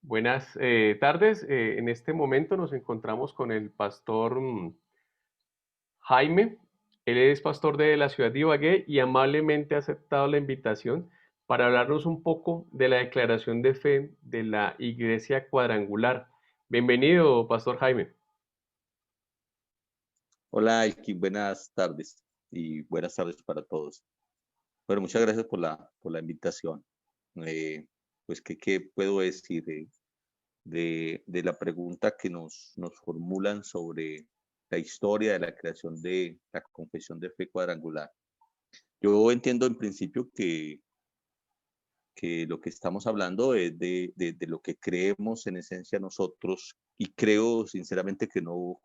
Buenas tardes. En este momento nos encontramos con el pastor Jaime. Él es pastor de la ciudad de Ibagué y amablemente ha aceptado la invitación para hablarnos un poco de la declaración de fe de la Iglesia Cuadrangular. Bienvenido, pastor Jaime. Hola, Elkin, buenas tardes y buenas tardes para todos. Bueno, muchas gracias por la invitación. Eh, pues, ¿qué puedo decir de la pregunta que nos formulan sobre la historia de la creación de la Confesión de Fe Cuadrangular? Yo entiendo en principio que lo que estamos hablando es de lo que creemos en esencia nosotros, y creo sinceramente que no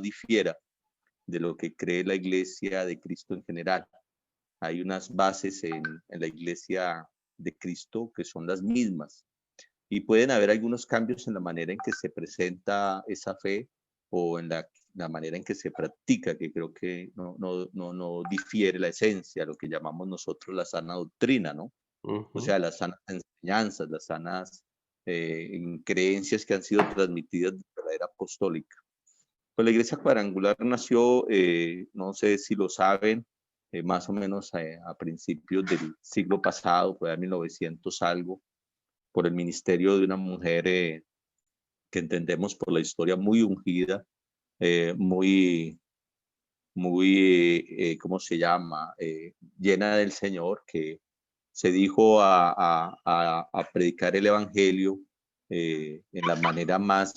difiera de lo que cree la Iglesia de Cristo en general. Hay unas bases en la Iglesia de Cristo que son las mismas, y pueden haber algunos cambios en la manera en que se presenta esa fe o en la manera en que se practica, que creo que no difiere la esencia, lo que llamamos nosotros la sana doctrina, ¿no? O Ujú. sea, las sanas enseñanzas, las sanas creencias que han sido transmitidas de la era apostólica. Pues la iglesia cuadrangular nació, no sé si lo saben, más o menos a principios del siglo pasado, fue a 1900 algo, por el ministerio de una mujer que entendemos por la historia muy ungida, muy, ¿cómo se llama? Llena del Señor, que se dijo a predicar el Evangelio en la manera más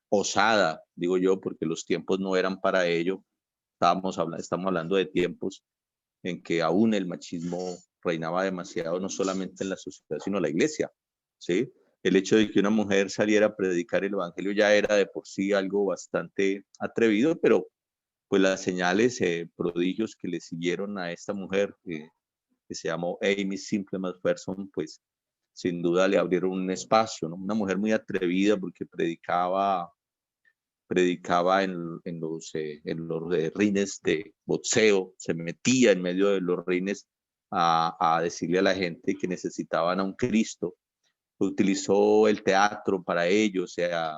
osada, digo yo, porque los tiempos no eran para ello. Estamos hablando de tiempos en que aún el machismo reinaba demasiado, no solamente en la sociedad, sino en la iglesia, ¿sí? El hecho de que una mujer saliera a predicar el Evangelio ya era de por sí algo bastante atrevido, pero pues las señales, prodigios que le siguieron a esta mujer, que se llamó Amy Simple McPherson, pues sin duda le abrieron un espacio, ¿no? Una mujer muy atrevida porque predicaba en los rines de boxeo, se metía en medio de los rines a decirle a la gente que necesitaban a un Cristo. Utilizó el teatro para ello, o sea,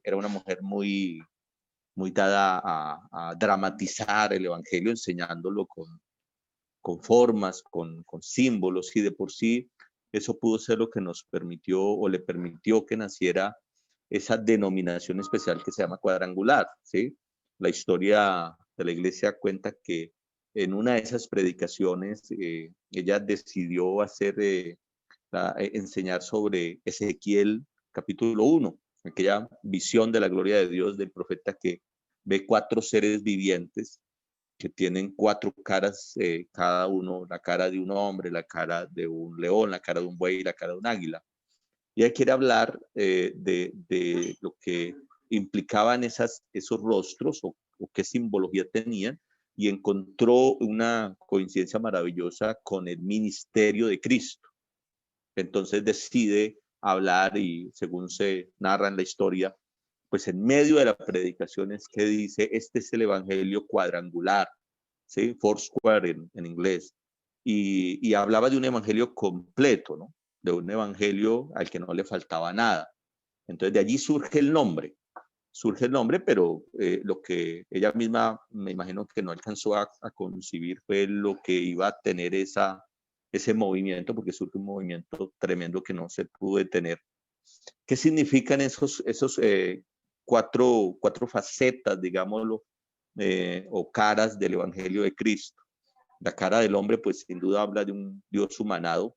era una mujer muy dada a dramatizar el Evangelio, enseñándolo con formas, con símbolos, y de por sí eso pudo ser lo que nos permitió o le permitió que naciera esa denominación especial que se llama cuadrangular, ¿sí? La historia de la iglesia cuenta que en una de esas predicaciones ella decidió enseñar sobre Ezequiel capítulo 1, aquella visión de la gloria de Dios del profeta que ve 4 seres vivientes que tienen 4 caras, cada uno, la cara de un hombre, la cara de un león, la cara de un buey y la cara de un águila. Y ella quiere hablar de lo que implicaban esos rostros o qué simbología tenían, y encontró una coincidencia maravillosa con el ministerio de Cristo. Entonces decide hablar y, según se narra en la historia, pues en medio de la predicación es que dice, este es el evangelio cuadrangular, ¿sí? Foursquare en inglés. Y hablaba de un evangelio completo, ¿no? De un evangelio al que no le faltaba nada. Entonces de allí surge el nombre, pero lo que ella misma, me imagino que no alcanzó a concebir, fue lo que iba a tener ese movimiento, porque surge un movimiento tremendo que no se pudo detener. ¿Qué significan esos cuatro facetas, digámoslo, o caras del Evangelio de Cristo? La cara del hombre, pues sin duda habla de un Dios humanado,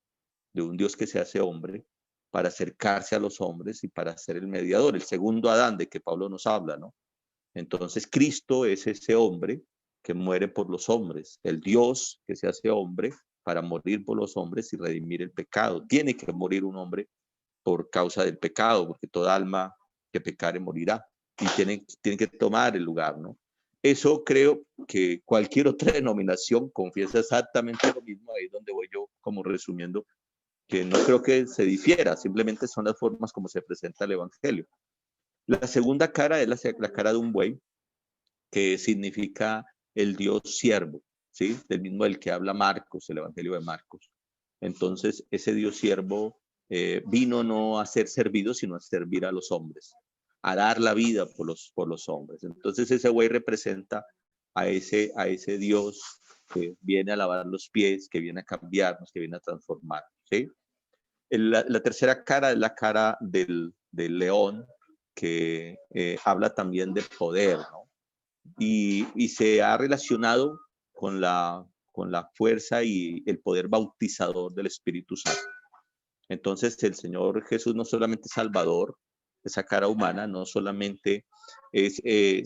de un Dios que se hace hombre para acercarse a los hombres y para ser el mediador, el segundo Adán de que Pablo nos habla, ¿no? Entonces Cristo es ese hombre que muere por los hombres, el Dios que se hace hombre para morir por los hombres y redimir el pecado. Tiene que morir un hombre por causa del pecado, porque toda alma que pecare morirá, y tienen que tomar el lugar, ¿no? Eso creo que cualquier otra denominación confiesa exactamente lo mismo, ahí es donde voy yo como resumiendo, que no creo que se difiera, simplemente son las formas como se presenta el Evangelio. La segunda cara es la cara de un buey, que significa el Dios siervo, ¿sí? Del mismo del que habla Marcos, el Evangelio de Marcos. Entonces, ese Dios siervo vino no a ser servido, sino a servir a los hombres, a dar la vida por los hombres. Entonces ese buey representa a ese Dios que viene a lavar los pies, que viene a cambiarnos, que viene a transformar. ¿Sí? La tercera cara es la cara del león, que habla también de poder, ¿no? Y se ha relacionado con la fuerza y el poder bautizador del Espíritu Santo. Entonces el Señor Jesús no solamente es Salvador, esa cara humana, no solamente es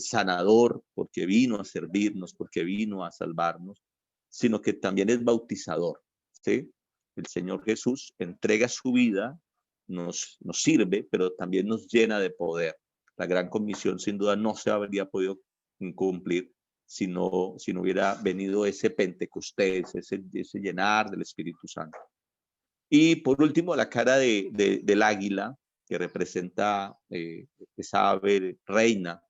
sanador porque vino a servirnos, porque vino a salvarnos, sino que también es bautizador. ¿Sí? El Señor Jesús entrega su vida, nos sirve, pero también nos llena de poder. La gran comisión sin duda no se habría podido cumplir si no hubiera venido ese Pentecostés, ese llenar del Espíritu Santo. Y por último, la cara del águila, que representa esa ave reina,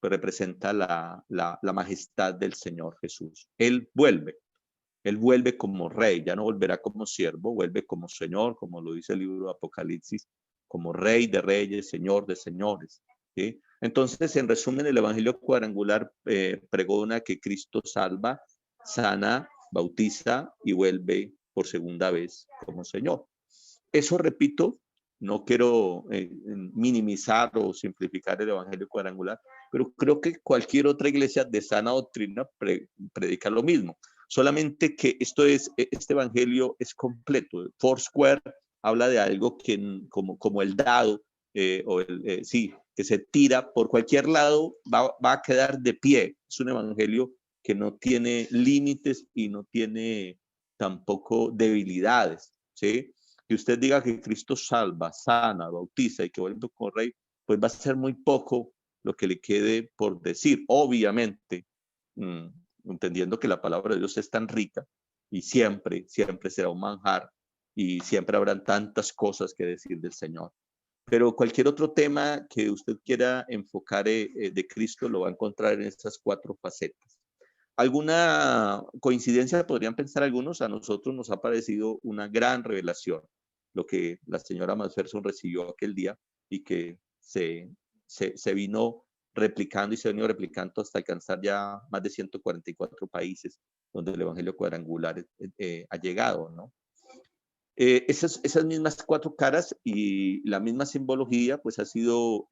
que representa la majestad del Señor Jesús. Él vuelve como rey, ya no volverá como siervo, vuelve como Señor, como lo dice el libro de Apocalipsis, como Rey de reyes, Señor de señores. ¿Sí? Entonces, en resumen, el Evangelio cuadrangular pregona que Cristo salva, sana, bautiza y vuelve por segunda vez como Señor. Eso, repito, no quiero minimizar o simplificar el Evangelio cuadrangular, pero creo que cualquier otra iglesia de sana doctrina predica lo mismo. Solamente que este Evangelio es completo. Foursquare habla de algo que como el dado, sí, que se tira por cualquier lado, va a quedar de pie. Es un Evangelio que no tiene límites y no tiene tampoco debilidades, ¿sí? Que usted diga que Cristo salva, sana, bautiza y que vuelve como rey, pues va a ser muy poco lo que le quede por decir. Obviamente, entendiendo que la palabra de Dios es tan rica y siempre, siempre será un manjar y siempre habrán tantas cosas que decir del Señor. Pero cualquier otro tema que usted quiera enfocar de Cristo lo va a encontrar en estas cuatro facetas. ¿Alguna coincidencia podrían pensar algunos? A nosotros nos ha parecido una gran revelación lo que la señora Macpherson recibió aquel día y que se vino replicando y se vino replicando hasta alcanzar ya más de 144 países donde el Evangelio cuadrangular ha llegado, ¿no? Esas mismas cuatro caras y la misma simbología, pues ha sido,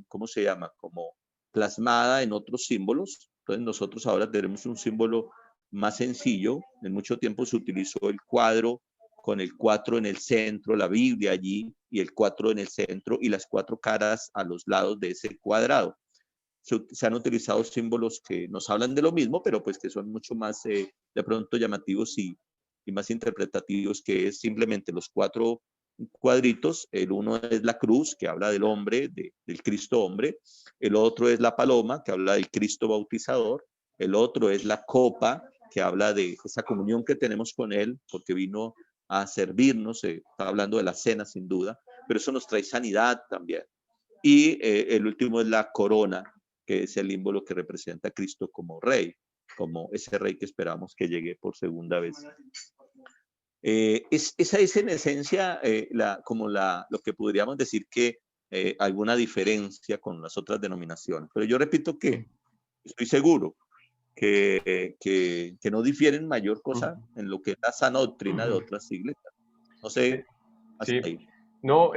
¿cómo se llama? Como plasmada en otros símbolos. Entonces nosotros ahora tenemos un símbolo más sencillo. En mucho tiempo se utilizó el cuadro con el 4 en el centro, la Biblia allí, y el 4 en el centro y las cuatro caras a los lados de ese cuadrado. Se han utilizado símbolos que nos hablan de lo mismo, pero pues que son mucho más de pronto llamativos y más interpretativos, que es simplemente los cuatro cuadritos. El uno es la cruz, que habla del hombre, del Cristo hombre. El otro es la paloma, que habla del Cristo bautizador. El otro es la copa, que habla de esa comunión que tenemos con Él, porque vino a servirnos, está hablando de la cena sin duda, pero eso nos trae sanidad también. Y el último es la corona, que es el símbolo que representa a Cristo como rey, como ese rey que esperamos que llegue por segunda vez. Esa es en esencia lo que podríamos decir que alguna diferencia con las otras denominaciones. Pero yo repito que estoy seguro que no difieren mayor cosa en lo que es la sana doctrina de otras iglesias. No sé, hasta Sí, ahí. no,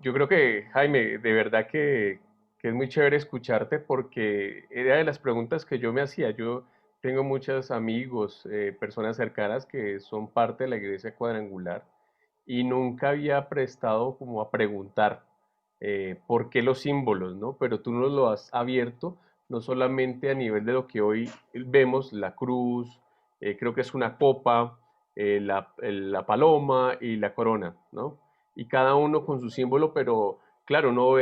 yo creo que Jaime, de verdad que es muy chévere escucharte porque era de las preguntas que yo me hacía. Yo tengo muchos amigos, personas cercanas que son parte de la iglesia cuadrangular y nunca había prestado como a preguntar por qué los símbolos, ¿no? Pero tú nos lo has abierto, no solamente a nivel de lo que hoy vemos, la cruz, creo que es una copa, la paloma y la corona, ¿no? Y cada uno con su símbolo, pero claro, no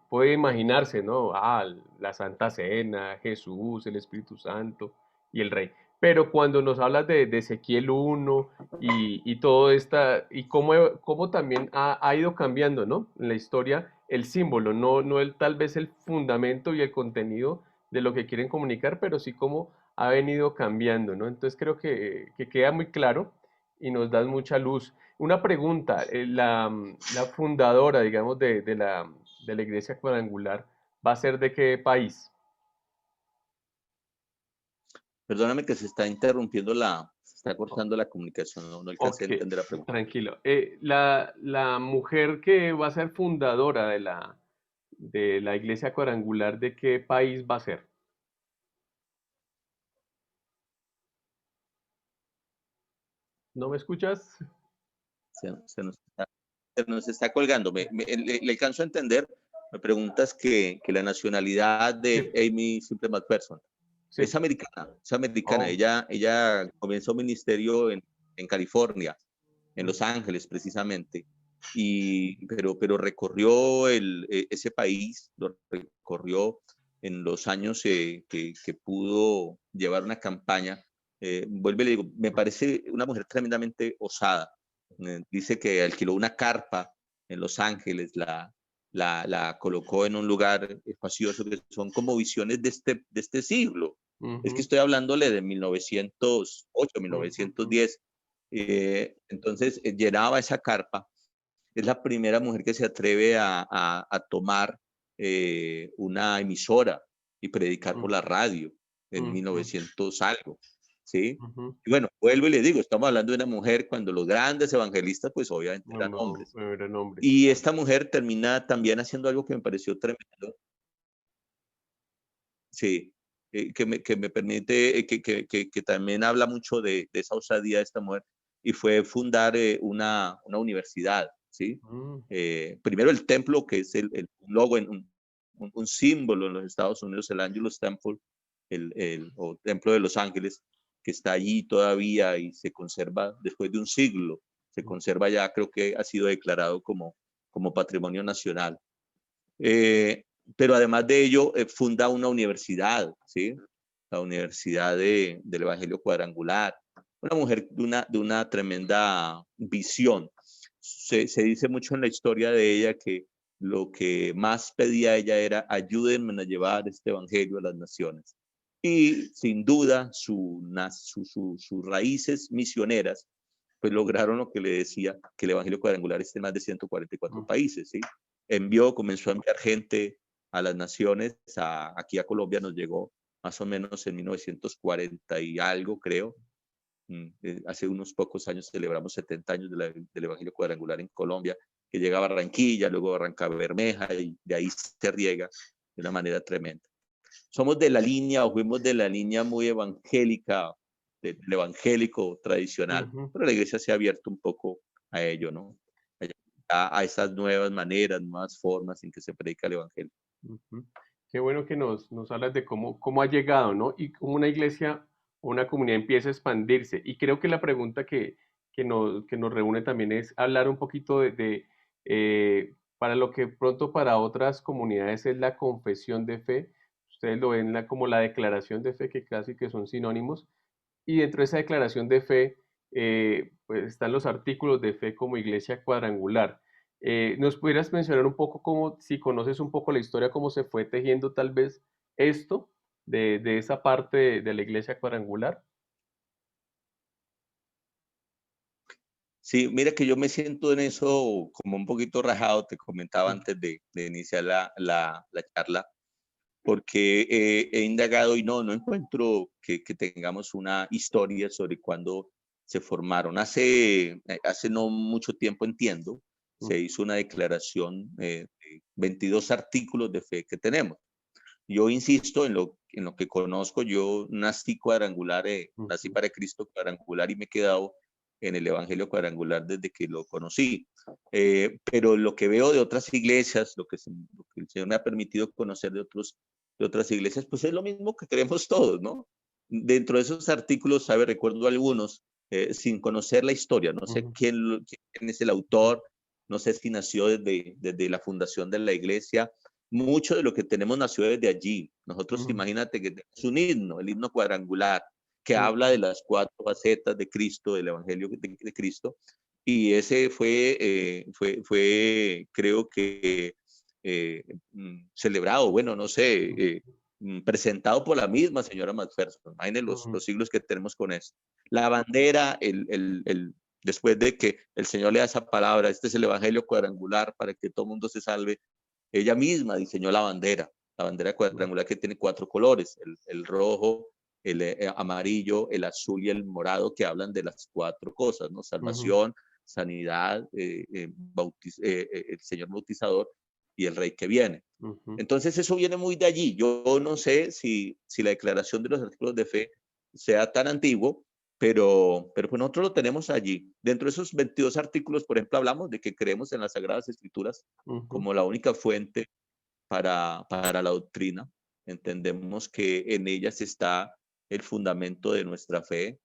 puede imaginarse, ¿no? Ah, la Santa Cena, Jesús, el Espíritu Santo y el Rey. Pero cuando nos hablas de Ezequiel 1 y todo esta, y cómo también ha ido cambiando, ¿no? En la historia, el símbolo, no tal vez el fundamento y el contenido de lo que quieren comunicar, pero sí cómo ha venido cambiando, ¿no? Entonces creo que queda muy claro y nos das mucha luz. Una pregunta, la fundadora, digamos, de la iglesia cuadrangular, ¿va a ser de qué país? Perdóname que se está interrumpiendo se está cortando la comunicación, no alcancé a Ok, entender la pregunta. tranquilo. La mujer que va a ser fundadora de la iglesia cuadrangular, ¿de qué país va a ser? ¿No me escuchas? Se nos se nos está colgando. Le alcanzo a entender. Me preguntas que la nacionalidad Sí, de Amy Simple McPherson sí. es americana. Oh, Ella comenzó un ministerio en California, en mm, Los Ángeles precisamente, pero recorrió ese país, lo recorrió en los años que pudo llevar una campaña. Vuelve y le digo, me parece una mujer tremendamente osada. Dice que alquiló una carpa en Los Ángeles, la colocó en un lugar espacioso, que son como visiones de este siglo. Es que ujú, estoy hablándole de 1908, ujú, 1910. Entonces, llenaba esa carpa. Es la primera mujer que se atreve a tomar una emisora y predicar por ujú, la radio en ujú, 1900 algo, ¿sí? ujú. Y bueno, vuelvo y le digo, estamos hablando de una mujer cuando los grandes evangelistas, pues obviamente eran No, hombres. no eran hombres, Y claro. esta mujer termina también haciendo algo que me pareció tremendo, sí, que me permite, que también habla mucho de esa osadía de esta mujer, y fue fundar una universidad, ¿sí? Mm, Primero el templo, que es el logo, un símbolo en los Estados Unidos, el Angelus Temple, o Templo de los Ángeles, que está allí todavía y se conserva después de un siglo, se mm, conserva ya, creo que ha sido declarado como patrimonio nacional. Eh, pero además de ello, funda una universidad, ¿sí? La Universidad del Evangelio Cuadrangular. Una mujer de una tremenda visión. Se dice mucho en la historia de ella que lo que más pedía ella era ayúdenme a llevar este evangelio a las naciones. Y sin duda sus raíces misioneras pues lograron lo que le decía, que el Evangelio Cuadrangular esté en más de 144 mm, países, ¿sí? Comenzó a enviar gente a las naciones, aquí a Colombia nos llegó más o menos en 1940 y algo, creo. Hace unos pocos años celebramos 70 años del Evangelio Cuadrangular en Colombia, que llega a Barranquilla, luego a Barranca Bermeja, y de ahí se riega de una manera tremenda. Somos de la línea, o fuimos de la línea muy evangélica, del evangélico tradicional, ujú, pero la iglesia se ha abierto un poco a ello, ¿no? A esas nuevas maneras, nuevas formas en que se predica el evangelio. ujú. Qué bueno que nos hablas de cómo ha llegado, ¿no? Y cómo una iglesia o una comunidad empieza a expandirse. Y creo que la pregunta que nos reúne también es hablar un poquito para lo que pronto para otras comunidades es la confesión de fe. Ustedes lo ven como la declaración de fe, que casi que son sinónimos. Y dentro de esa declaración de fe, pues están los artículos de fe como iglesia cuadrangular. ¿Nos pudieras mencionar un poco cómo, si conoces un poco la historia, cómo se fue tejiendo tal vez esto de esa parte de la iglesia cuadrangular? Sí, mira que yo me siento en eso como un poquito rajado, te comentaba Mm, antes de iniciar la charla, porque he indagado y no encuentro que tengamos una historia sobre cuándo se formaron. Hace no mucho tiempo, entiendo, mm, se hizo una declaración de 22 artículos de fe que tenemos. Yo insisto en lo que conozco. Yo nací cuadrangular, nací ujú, para Cristo cuadrangular, y me he quedado en el Evangelio cuadrangular desde que lo conocí. Pero lo que veo de otras iglesias, lo que el Señor me ha permitido conocer de otras iglesias, pues es lo mismo que creemos todos, ¿no? Dentro de esos artículos, ¿sabe? Recuerdo algunos, sin conocer la historia, no sé ujú, quién es el autor, no sé si nació desde la fundación de la iglesia. Mucho de lo que tenemos nació desde allí. Nosotros, ujú, imagínate que tenemos un himno, el himno cuadrangular, que habla de ujú, las cuatro facetas de Cristo, del Evangelio de Cristo, y ese fue creo que, celebrado, bueno, no sé, presentado por la misma señora McPherson. Imagínense los ujú, siglos que tenemos con eso. La bandera, después de que el Señor le da esa palabra, este es el evangelio cuadrangular para que todo el mundo se salve, ella misma diseñó la bandera cuadrangular que tiene 4 colores, el rojo, el amarillo, el azul y el morado, que hablan de las 4 cosas, ¿no? Ujú, Salvación, sanidad, el Señor bautizador y el Rey que viene. ujú, Entonces eso viene muy de allí. Yo no sé si la declaración de los artículos de fe sea tan antiguo, pero pues nosotros lo tenemos allí. Dentro de esos 22 artículos, por ejemplo, hablamos de que creemos en las Sagradas Escrituras ujú, como la única fuente para la doctrina. Entendemos que en ellas está el fundamento de nuestra fe.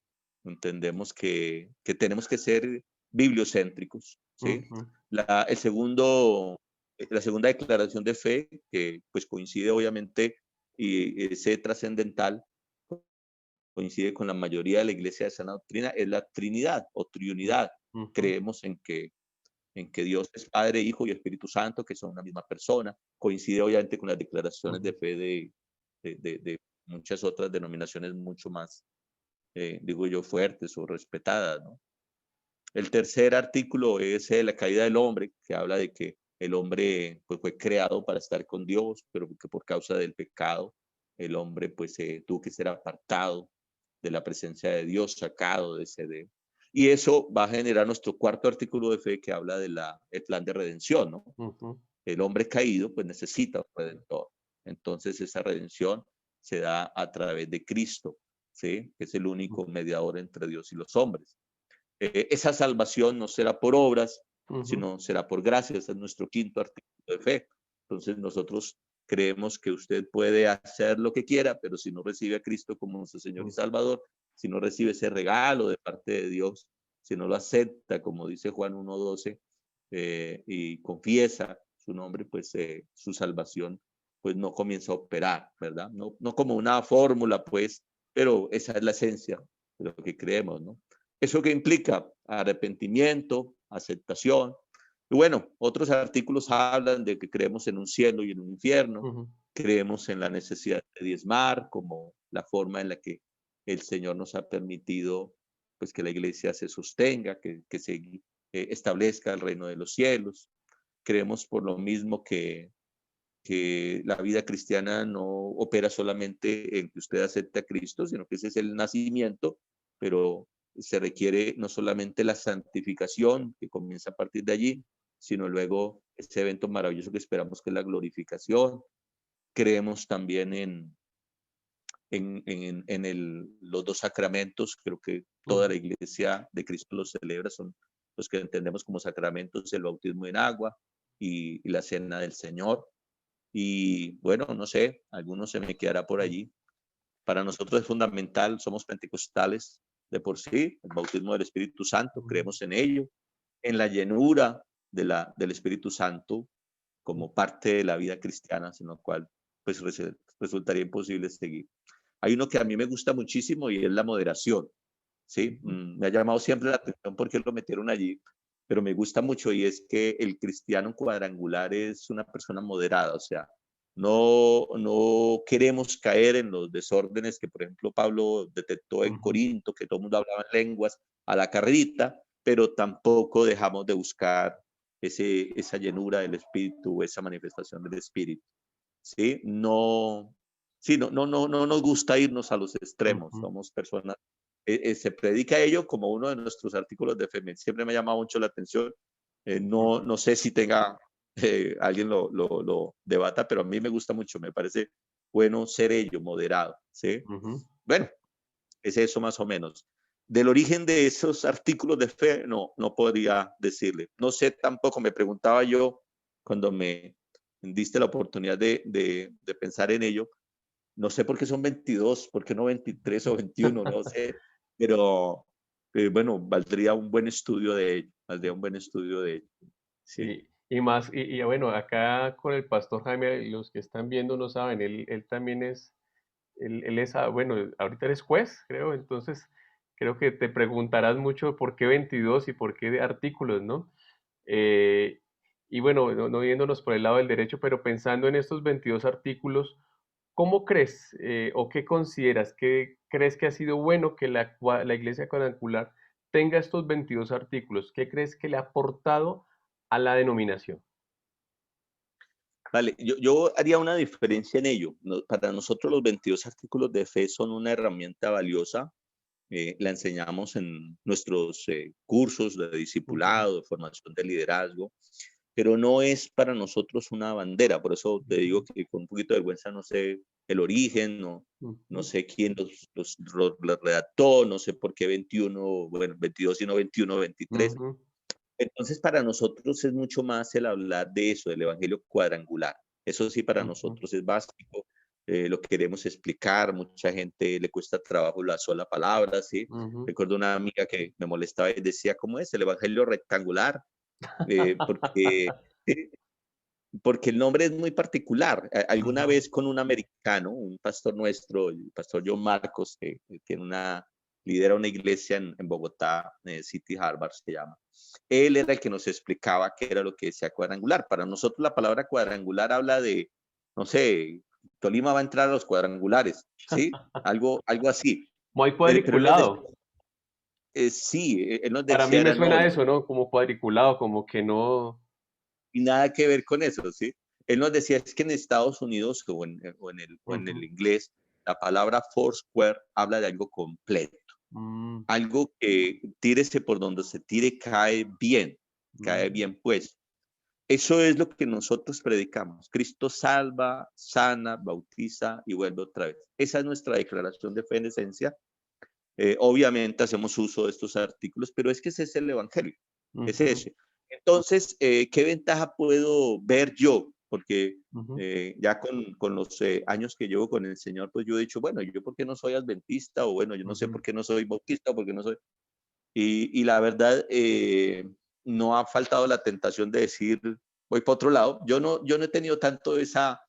Entendemos que tenemos que ser bibliocéntricos, ¿sí? ujú, El segundo, la segunda declaración de fe, que pues coincide obviamente y es trascendental, coincide con la mayoría de la iglesia de sana doctrina, es la Trinidad o Triunidad. ujú, Creemos en que Dios es Padre, Hijo y Espíritu Santo, que son una misma persona. Coincide obviamente con las declaraciones de ujú, fe de muchas otras denominaciones mucho más, digo yo, fuertes o respetadas, ¿no? El tercer artículo es la caída del hombre, que habla de que el hombre pues, fue creado para estar con Dios, pero que por causa del pecado el hombre pues tuvo que ser apartado de la presencia de Dios, sacado de ese de. Y eso va a generar nuestro cuarto artículo de fe que habla del plan de redención, ¿no? ujú, El hombre caído pues necesita un redentor. Entonces esa redención se da a través de Cristo, ¿sí? Que es el único mediador entre Dios y los hombres. Esa salvación no será por obras, ujú, sino será por gracia. Ese es nuestro quinto artículo de fe. Entonces nosotros creemos que usted puede hacer lo que quiera, pero si no recibe a Cristo como su Señor y ujú, Salvador, si no recibe ese regalo de parte de Dios, si no lo acepta, como dice Juan 1:12, y confiesa su nombre, pues su salvación pues no comienza a operar, ¿verdad? No, no como una fórmula, pues, pero esa es la esencia de lo que creemos, ¿no? ¿Eso qué implica? Arrepentimiento, aceptación. Y bueno, otros artículos hablan de que creemos en un cielo y en un infierno, ujú, creemos en la necesidad de diezmar como la forma en la que el Señor nos ha permitido pues que la iglesia se sostenga, que se establezca el reino de los cielos. Creemos por lo mismo que la vida cristiana no opera solamente en que usted acepte a Cristo, sino que ese es el nacimiento, pero se requiere no solamente la santificación, que comienza a partir de allí, sino luego ese evento maravilloso que esperamos que es la glorificación. Creemos también los dos sacramentos, creo que toda ujú. la iglesia de Cristo los celebra, son los que entendemos como sacramentos, el bautismo en agua y la cena del Señor. Y bueno, no sé, algunos se me quedará por allí. Para nosotros es fundamental, somos pentecostales de por sí, el bautismo del Espíritu Santo, Mm, creemos en ello, en la llenura del Espíritu Santo mm, como parte de la vida cristiana, sin lo cual pues resultaría imposible seguir. Hay uno que a mí me gusta muchísimo y es la moderación, ¿sí? ujú, Me ha llamado siempre la atención porque lo metieron allí, pero me gusta mucho y es que el cristiano cuadrangular es una persona moderada, o sea, no queremos caer en los desórdenes que, por ejemplo, Pablo detectó en ujú, Corinto, que todo el mundo hablaba en lenguas a la carrerita, pero tampoco dejamos de buscar esa llenura del Espíritu, esa manifestación del Espíritu, ¿sí? No, sí, no nos gusta irnos a los extremos, ujú. somos personas, se predica ello como uno de nuestros artículos de fe, siempre me ha llamado mucho la atención, no sé si tenga, alguien lo debata, pero a mí me gusta mucho, me parece bueno ser ello, moderado, ¿sí? Ujú, Bueno, es eso más o menos. Del origen de esos artículos de fe, no podría decirle. No sé tampoco, me preguntaba yo cuando me diste la oportunidad de pensar en ello, no sé por qué son 22, por qué no 23 o 21, no sé, pero bueno, valdría un buen estudio de ello, valdría un buen estudio de ello, sí. sí, y más, y bueno, acá con el pastor Jaime, los que están viendo no saben, él también es, él es, bueno, ahorita eres juez, creo, entonces creo que te preguntarás mucho por qué 22 y por qué de artículos, ¿no? Eh, y bueno, no viéndonos por el lado del derecho, pero pensando en estos 22 artículos, ¿cómo crees o qué consideras, qué crees que ha sido bueno que la Iglesia Cuadrangular tenga estos 22 artículos, ¿qué crees que le ha aportado a la denominación? Vale, yo haría una diferencia en ello. Para nosotros los 22 artículos de fe son una herramienta valiosa. La enseñamos en nuestros cursos de Ujú, discipulado, de formación de liderazgo, pero no es para nosotros una bandera. Por eso te digo ujú, que con un poquito de vergüenza no sé el origen, no ujú, sé quién los redactó, no sé por qué 21, bueno, 22 y no 21, 23. ujú, Entonces, para nosotros es mucho más el hablar de eso, del evangelio cuadrangular. Eso sí, para ujú, nosotros es básico, lo queremos explicar, mucha gente le cuesta trabajo la sola palabra, ¿sí? ujú. Recuerdo una amiga que me molestaba y decía, ¿cómo es? El evangelio rectangular, porque, sí, porque el nombre es muy particular. Alguna Ujú, vez con un americano, un pastor nuestro, el pastor John Marcos, que tiene lidera una iglesia en Bogotá, City Harvard se llama. Él era el que nos explicaba qué era lo que decía cuadrangular. Para nosotros la palabra cuadrangular habla de, no sé, Tolima va a entrar a los cuadrangulares, ¿sí? Algo así. Muy Pero él nos decía, cuadriculado. sí, él nos Para mí decía, me era no, suena eso, ¿no? Como cuadriculado, como que no. y nada que ver con eso, ¿sí? Él nos decía es que en Estados Unidos o en el Ujú, inglés, la palabra foursquare habla de algo completo, mm, algo que tírese por donde se tire, cae mm, bien pues. Eso es lo que nosotros predicamos. Cristo salva, sana, bautiza y vuelve otra vez. Esa es nuestra declaración de fe en esencia. Obviamente hacemos uso de estos artículos, pero es que ese es el Evangelio, es ujú, ese. Entonces, ¿qué ventaja puedo ver yo? Porque ujú, ya con los años que llevo con el Señor, pues yo he dicho, bueno, ¿yo por qué no soy adventista? O bueno, yo no sé por ujú, qué no soy bautista, por qué no soy... Y la verdad, no ha faltado la tentación de decir, voy para otro lado. Yo no he tenido tanto esa,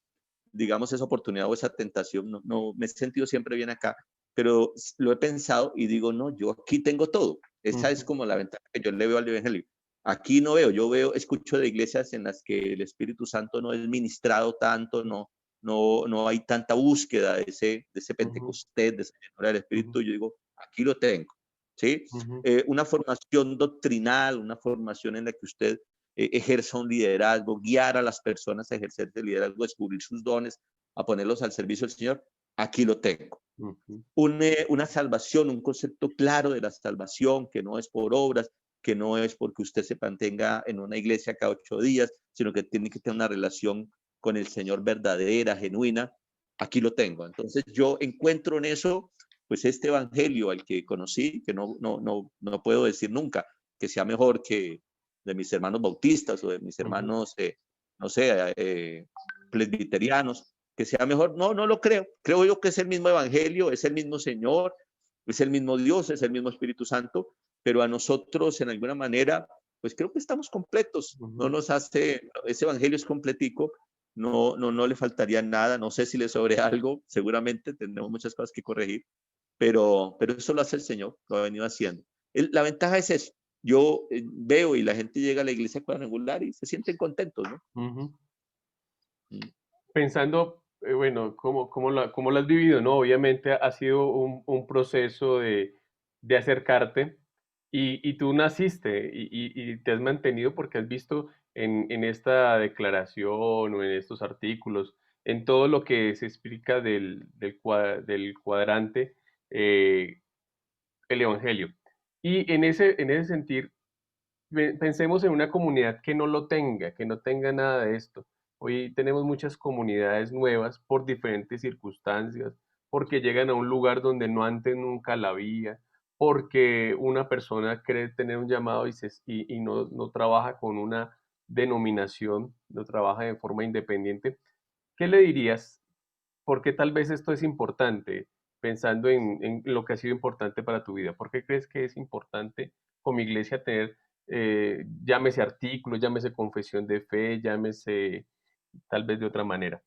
digamos, esa oportunidad o esa tentación, me he sentido siempre bien acá, pero lo he pensado y digo, no, yo aquí tengo todo. Esa es ujú, como la ventaja que yo le veo al Evangelio. Aquí no veo, yo veo, escucho de iglesias en las que el Espíritu Santo no es ministrado tanto, no hay tanta búsqueda de ese ujú, Pentecostés, de esa llenura del ujú, Espíritu. Yo digo, aquí lo tengo, ¿sí? ujú, Una formación doctrinal, una formación en la que usted ejerza un liderazgo, guiar a las personas a ejercer el liderazgo, descubrir sus dones, a ponerlos al servicio del Señor, aquí lo tengo. ujú, Una salvación, un concepto claro de la salvación, que no es por obras, que no es porque usted se mantenga en una iglesia cada 8 días, sino que tiene que tener una relación con el Señor verdadera, genuina, aquí lo tengo. Entonces yo encuentro en eso, pues este evangelio al que conocí, que no puedo decir nunca que sea mejor que de mis hermanos bautistas o de mis ujú, hermanos, no sé, presbiterianos, que sea mejor. No lo creo. Creo yo que es el mismo evangelio, es el mismo Señor, es el mismo Dios, es el mismo Espíritu Santo, pero a nosotros en alguna manera, pues creo que estamos completos. No ujú. nos hace, ese evangelio es completico, no le faltaría nada, no sé si le sobre algo, seguramente tendremos muchas cosas que corregir, pero eso lo hace el Señor, lo ha venido haciendo. La ventaja es eso. Yo veo y la gente llega a la iglesia cuadrangular y se sienten contentos, ¿no? Ujú. Mm. Pensando, bueno, cómo lo has vivido, ¿no? Obviamente ha sido un proceso de acercarte y tú naciste y te has mantenido porque has visto en esta declaración o en estos artículos, en todo lo que se explica del cuadrante, eh, el Evangelio. Y en ese sentir, pensemos en una comunidad que no lo tenga, que no tenga nada de esto. Hoy tenemos muchas comunidades nuevas por diferentes circunstancias, porque llegan a un lugar donde no antes nunca la había, porque una persona cree tener un llamado y no trabaja con una denominación, no trabaja de forma independiente. ¿Qué le dirías? ¿Por qué tal vez esto es importante? Pensando en lo que ha sido importante para tu vida. ¿Por qué crees que es importante como iglesia tener, llámese artículos, llámese confesión de fe, llámese tal vez de otra manera?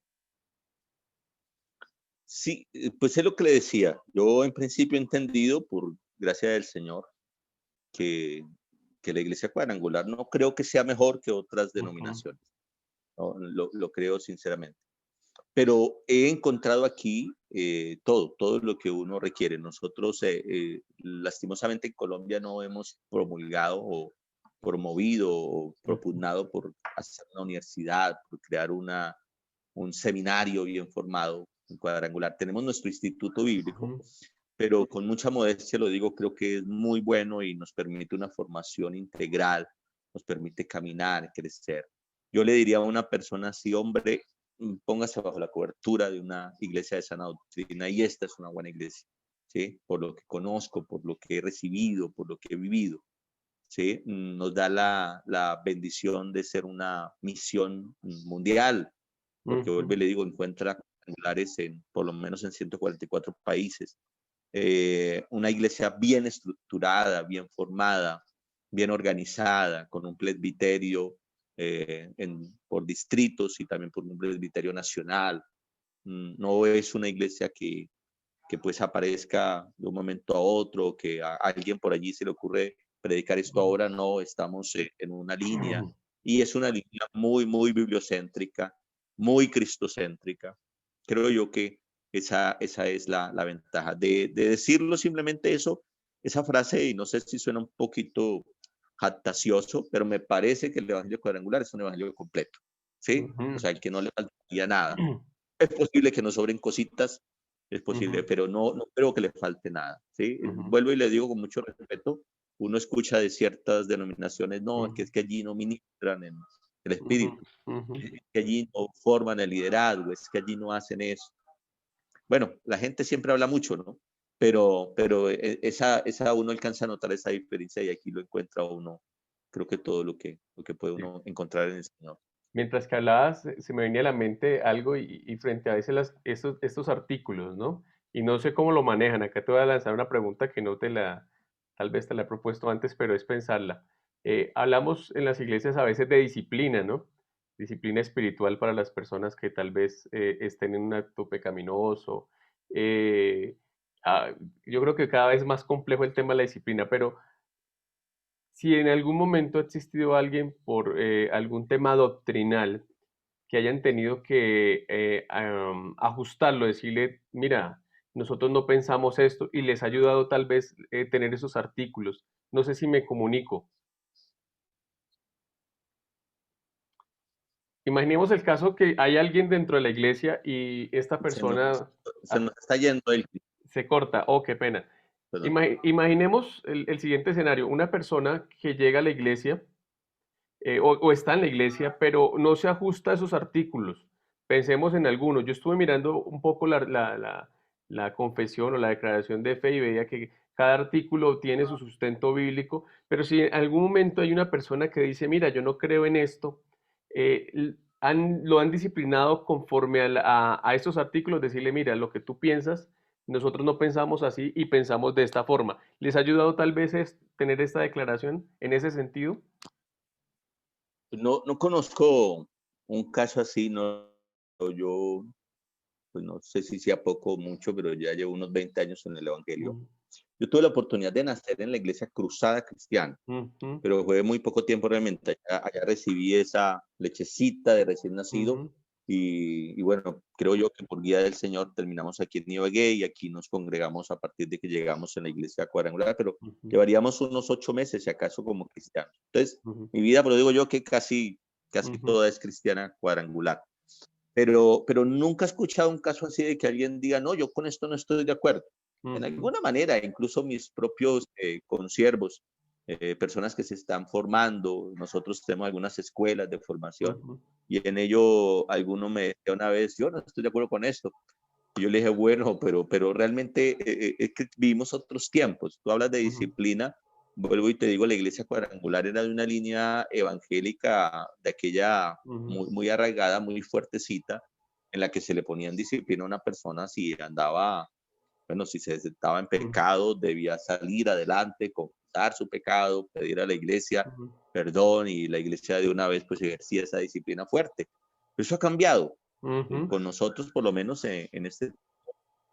Sí, pues es lo que le decía. Yo en principio he entendido, por gracia del Señor, que, que la iglesia cuadrangular no creo que sea mejor que otras Ujú, denominaciones. No, lo creo sinceramente. pero he encontrado aquí todo lo que uno requiere. Nosotros, lastimosamente en Colombia no hemos promulgado o promovido o Ujú, propugnado por hacer una universidad, por crear un seminario bien formado en cuadrangular. Tenemos nuestro instituto bíblico, ujú, pero con mucha modestia lo digo, creo que es muy bueno y nos permite una formación integral, nos permite caminar, crecer. Yo le diría a una persona así, hombre, póngase bajo la cobertura de una iglesia de sana doctrina y esta es una buena iglesia, ¿sí? Por lo que conozco, por lo que he recibido, por lo que he vivido, ¿sí? Nos da la bendición de ser una misión mundial, porque vuelve y ujú, le digo, encuentra cuadrangulares en, por lo menos en 144 países. Una iglesia bien estructurada, bien formada, bien organizada, con un presbiterio por distritos y también por un presbiterio nacional. No es una iglesia que pues aparezca de un momento a otro, que a alguien por allí se le ocurre predicar esto ahora, no, estamos en una línea ujú. y es una línea muy bibliocéntrica, muy cristocéntrica. Creo yo que esa es la ventaja de decirlo simplemente eso, esa frase, y no sé si suena un poquito jactacioso, pero me parece que el Evangelio cuadrangular es un Evangelio completo, ¿sí? O Ujú, sea, el que no le faltaría nada. Es posible que nos sobren cositas, es posible, ujú, pero no creo que le falte nada, ¿sí? ujú, Vuelvo y le digo con mucho respeto, uno escucha de ciertas denominaciones, no, ujú, es que allí no ministran en el ujú, espíritu, ujú. es que allí no forman el liderazgo, es que allí no hacen eso. Bueno, la gente siempre habla mucho, ¿no? Pero esa uno alcanza a notar esa diferencia y aquí lo encuentra uno, creo que todo lo que puede Sí. uno encontrar en el Señor. Mientras que hablabas, se me venía a la mente algo y frente a veces estos artículos, ¿no? Y no sé cómo lo manejan. Acá te voy a lanzar una pregunta que no te la, tal vez te la he propuesto antes, pero es pensarla. Hablamos en las iglesias a veces de disciplina, ¿no? Disciplina espiritual para las personas que tal vez estén en un acto pecaminoso. Eh, ah, yo creo que cada vez es más complejo el tema de la disciplina, pero si en algún momento ha existido alguien por algún tema doctrinal que hayan tenido que ajustarlo, decirle, mira, nosotros no pensamos esto y les ha ayudado tal vez tener esos artículos. No sé si me comunico. Imaginemos el caso que hay alguien dentro de la iglesia y esta Se nos, persona se ah, nos está yendo el... se corta. Oh, qué pena. Perdón. Imaginemos el siguiente escenario. Una persona que llega a la iglesia o está en la iglesia, pero no se ajusta a esos artículos. Pensemos en algunos. Yo estuve mirando un poco la confesión o la declaración de fe y veía que cada artículo tiene su sustento bíblico, pero si en algún momento hay una persona que dice, mira, yo no creo en esto, lo han disciplinado conforme a estos artículos, decirle, mira, lo que tú piensas, nosotros no pensamos así y pensamos de esta forma. ¿Les ha ayudado tal vez tener esta declaración en ese sentido? No conozco un caso así, no, yo, pues no sé si sea poco o mucho, pero ya llevo unos 20 años en el Evangelio. Mm, Yo tuve la oportunidad de nacer en la iglesia Cruzada Cristiana, ujú, pero fue muy poco tiempo realmente. Allá recibí esa lechecita de recién nacido ujú, y bueno, creo yo que por guía del Señor terminamos aquí en Ibagué y aquí nos congregamos a partir de que llegamos en la iglesia cuadrangular, pero ujú, llevaríamos unos 8 meses, si acaso, como cristianos. Entonces, ujú, mi vida, pero digo yo que casi ujú, toda es cristiana cuadrangular. Pero nunca he escuchado un caso así de que alguien diga, no, yo con esto no estoy de acuerdo. En ujú, alguna manera, incluso mis propios consiervos, personas que se están formando, nosotros tenemos algunas escuelas de formación ujú, y en ello alguno me decía una vez, yo no estoy de acuerdo con esto. Y yo le dije, bueno, pero realmente es que vivimos otros tiempos. Tú hablas de ujú, disciplina, vuelvo y te digo, la iglesia cuadrangular era de una línea evangélica de aquella ujú, muy arraigada, muy fuertecita, en la que se le ponía en disciplina a una persona si andaba, bueno, si se estaba en ujú, pecado, debía salir adelante, confesar su pecado, pedir a la iglesia ujú, perdón y la iglesia de una vez pues ejercía esa disciplina fuerte. Pero eso ha cambiado. ujú, Con nosotros, por lo menos en este,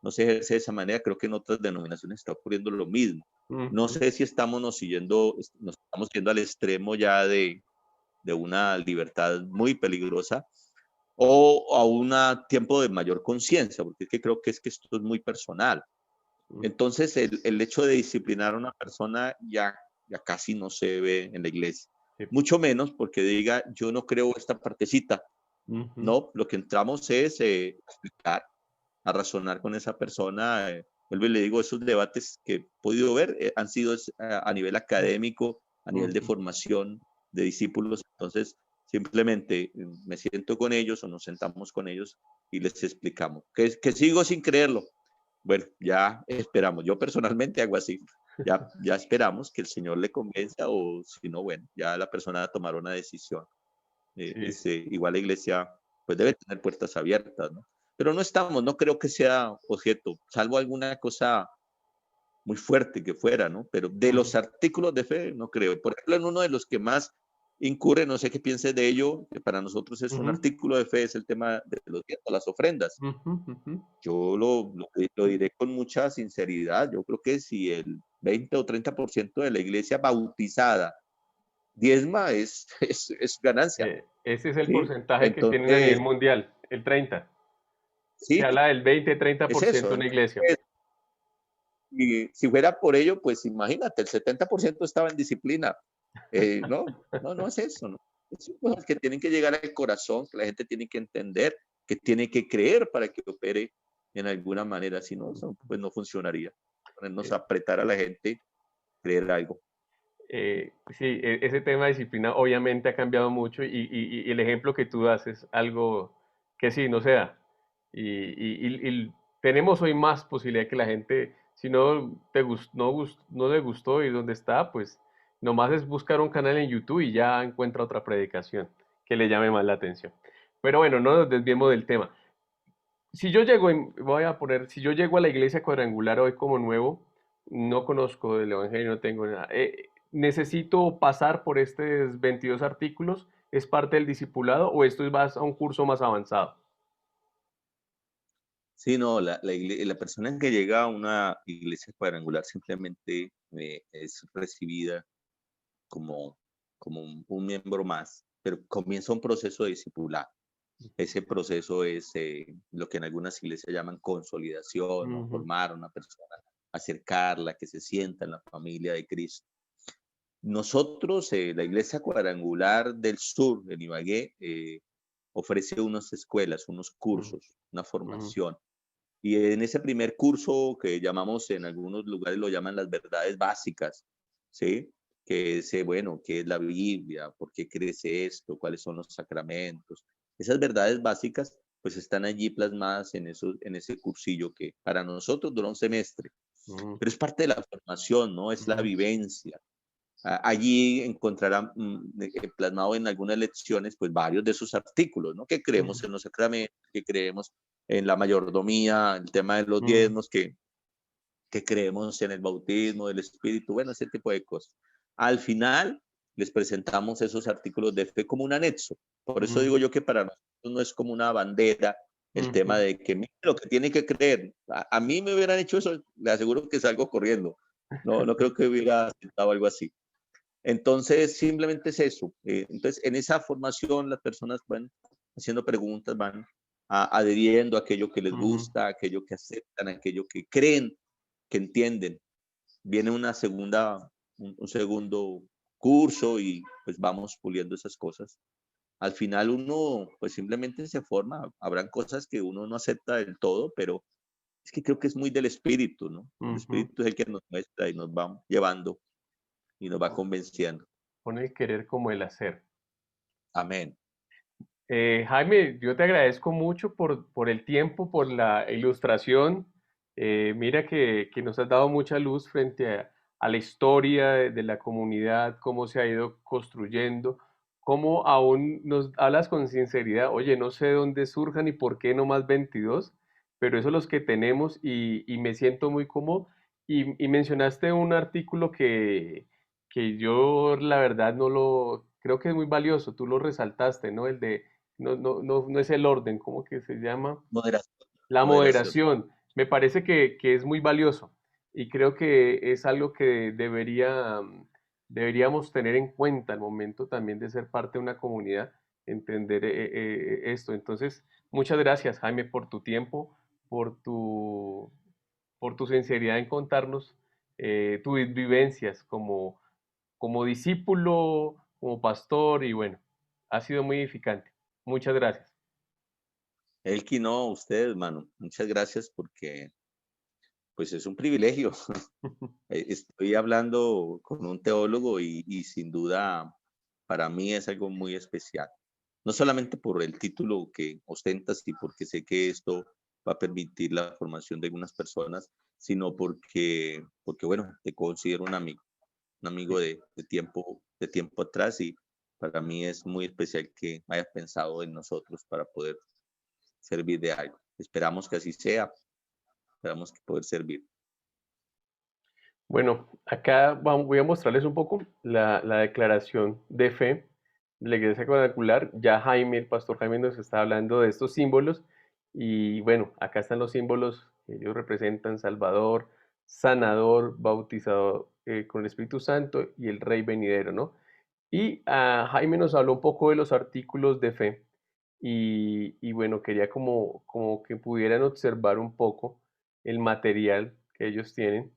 no se ejerce de esa manera, creo que en otras denominaciones está ocurriendo lo mismo. No ujú, sé si estamos nos estamos yendo al extremo ya de una libertad muy peligrosa, o a un tiempo de mayor conciencia, porque es que creo que esto es muy personal. Entonces, el hecho de disciplinar a una persona ya casi no se ve en la iglesia. Sí. Mucho menos porque diga, yo no creo esta partecita. No, lo que entramos es explicar, a razonar con esa persona. Vuelvo y le digo, esos debates que he podido ver han sido a nivel académico, a nivel de formación de discípulos. Entonces, simplemente me siento con ellos o nos sentamos con ellos y les explicamos. Que sigo sin creerlo. Bueno, ya esperamos. Yo personalmente hago así. Ya esperamos que el Señor le convenza o si no, bueno, ya la persona tomará una decisión. Sí, Igual la iglesia pues debe tener puertas abiertas, ¿no? Pero no estamos, no creo que sea objeto, salvo alguna cosa muy fuerte que fuera, ¿no? Pero de los artículos de fe, no creo. Por ejemplo, en uno de los que más incurre, no sé qué pienses de ello, que para nosotros es un artículo de fe, es el tema de los diezmos, las ofrendas. Yo lo diré con mucha sinceridad. Yo creo que si el 20 o 30% de la iglesia bautizada diezma, es ganancia, ese es el ¿sí? porcentaje que tienen a nivel Entonces, mundial, el 30. Se sí, habla del 20-30% es en eso. una iglesia. Entonces, y si fuera por ello, pues imagínate, el 70% estaba en disciplina. No es eso, ¿no? Son cosas que tienen que llegar al corazón, que la gente tiene que entender, que tiene que creer para que opere en alguna manera. Si no, eso pues no funcionaría. Ponernos a apretar a la gente, creer algo. Sí, ese tema de disciplina obviamente ha cambiado mucho y el ejemplo que tú das es algo que sí, no se da. Y tenemos hoy más posibilidad que la gente, si no, no le gustó y dónde está, pues nomás es buscar un canal en YouTube y ya encuentra otra predicación que le llame más la atención. Pero bueno, no nos desviemos del tema. Si yo llego, si yo llego a la iglesia cuadrangular hoy como nuevo, no conozco del evangelio, no tengo nada. ¿Necesito pasar por estos 22 artículos? ¿Es parte del discipulado o esto vas a un curso más avanzado? Sí, no, la persona que llega a una iglesia cuadrangular simplemente es recibida como, como un miembro más, pero comienza un proceso de discipulado. Ese proceso es lo que en algunas iglesias llaman consolidación, ¿no? Ujú, Formar a una persona, acercarla, que se sienta en la familia de Cristo. Nosotros, la Iglesia Cuadrangular del Sur, en Ibagué, ofrece unas escuelas, unos ujú, cursos, una ujú, formación. Y en ese primer curso que llamamos, en algunos lugares lo llaman las verdades básicas, ¿sí? Que es, bueno, ¿qué es la Biblia? ¿Por qué crece esto? ¿Cuáles son los sacramentos? Esas verdades básicas, pues están allí plasmadas en ese cursillo que para nosotros dura un semestre, ujú, pero es parte de la formación, ¿no? Es la ujú, vivencia. Allí encontrarán plasmado en algunas lecciones, pues varios de esos artículos, ¿no? Que creemos ujú, en los sacramentos, que creemos en la mayordomía, el tema de los ujú, diezmos, que creemos en el bautismo del Espíritu, bueno, ese tipo de cosas. Al final les presentamos esos artículos de fe como un anexo. Por eso digo ujú, yo que para nosotros no es como una bandera el tema ujú. de que mire lo que tiene que creer. A mí me hubieran hecho eso, le aseguro que salgo corriendo. No creo que hubiera aceptado algo así. Entonces, simplemente es eso. Entonces, en esa formación las personas van haciendo preguntas, van adheriendo a aquello que les Ujú. gusta, aquello que aceptan, aquello que creen, que entienden. Viene un segundo curso y pues vamos puliendo esas cosas. Al final uno pues simplemente se forma, habrán cosas que uno no acepta del todo, pero es que creo que es muy del espíritu, ¿no? El Ujú. espíritu es el que nos muestra y nos va llevando y nos va convenciendo. Pone el querer como el hacer. Amén. Jaime, yo te agradezco mucho por el tiempo, por la ilustración. Mira que nos has dado mucha luz frente a la historia de la comunidad, cómo se ha ido construyendo, cómo aún nos hablas con sinceridad. Oye, no sé dónde surjan y por qué no más 22, pero esos son los que tenemos y me siento muy cómodo. Y mencionaste un artículo que yo la verdad no lo, creo que es muy valioso, tú lo resaltaste, ¿no? El de no es el orden, ¿cómo que se llama? Moderación, La moderación. moderación. Me parece que es muy valioso y creo que es algo que deberíamos tener en cuenta al momento también de ser parte de una comunidad, entender esto. Entonces, muchas gracias, Jaime, por tu tiempo, por por tu sinceridad en contarnos tus vivencias como discípulo, como pastor, y bueno, ha sido muy edificante. Muchas gracias. Elki, no, usted, hermano, muchas gracias porque pues es un privilegio. Estoy hablando con un teólogo y sin duda para mí es algo muy especial. No solamente por el título que ostentas y porque sé que esto va a permitir la formación de algunas personas, sino porque bueno, te considero un amigo Sí. de tiempo atrás y para mí es muy especial que hayas pensado en nosotros para poder servir de algo. Esperamos que así sea, esperamos que poder servir. Bueno, acá voy a mostrarles un poco la declaración de fe de la Iglesia Cuadrangular. Ya Jaime, el pastor Jaime, nos está hablando de estos símbolos. Y bueno, acá están los símbolos que ellos representan: Salvador, Sanador, Bautizador con el Espíritu Santo y el Rey venidero, ¿no? Y Jaime nos habló un poco de los artículos de fe. Y bueno, quería como que pudieran observar un poco el material que ellos tienen.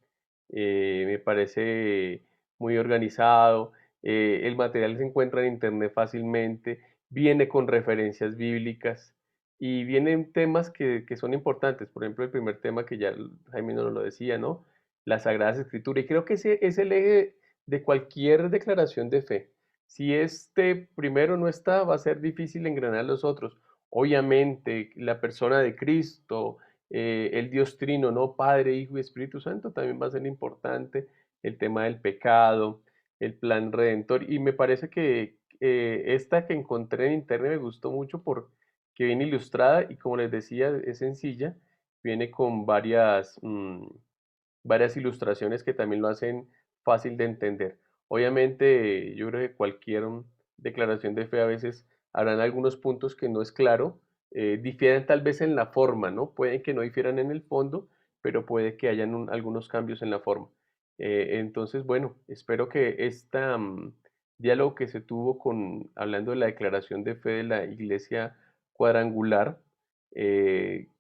Me parece muy organizado. El material se encuentra en internet fácilmente, viene con referencias bíblicas y vienen temas que son importantes. Por ejemplo, el primer tema que ya Jaime nos lo decía, ¿no? Las Sagradas Escrituras. Y creo que ese es el eje de cualquier declaración de fe. Si este primero no está, va a ser difícil engranar los otros. Obviamente, la persona de Cristo, el Dios Trino, ¿no? Padre, Hijo y Espíritu Santo, también va a ser importante. El tema del pecado, el plan redentor. Y me parece que esta que encontré en internet me gustó mucho porque viene ilustrada y, como les decía, es sencilla. Viene con varias ilustraciones que también lo hacen fácil de entender. Obviamente, yo creo que cualquier declaración de fe a veces habrán algunos puntos que no es claro, difieren tal vez en la forma, ¿no? Pueden que no difieran en el fondo, pero puede que hayan algunos cambios en la forma. Entonces, bueno, espero que este diálogo que se tuvo hablando de la declaración de fe de la Iglesia Cuadrangular, eh,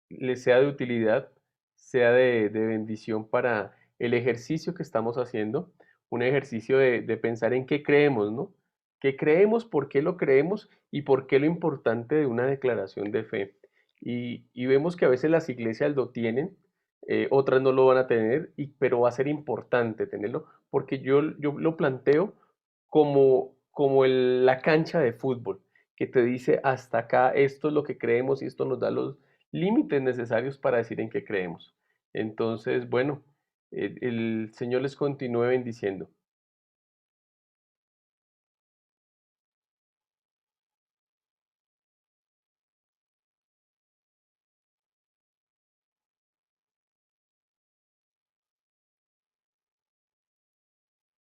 les sea de utilidad, sea de bendición para el ejercicio que estamos haciendo, un ejercicio de pensar en qué creemos, ¿no? ¿Qué creemos, por qué lo creemos y por qué lo importante de una declaración de fe? Y vemos que a veces las iglesias lo tienen, otras no lo van a tener, pero va a ser importante tenerlo, porque yo lo planteo como la cancha de fútbol, que te dice hasta acá, esto es lo que creemos y esto nos da los límites necesarios para decir en qué creemos. Entonces, bueno, el Señor les continúe bendiciendo.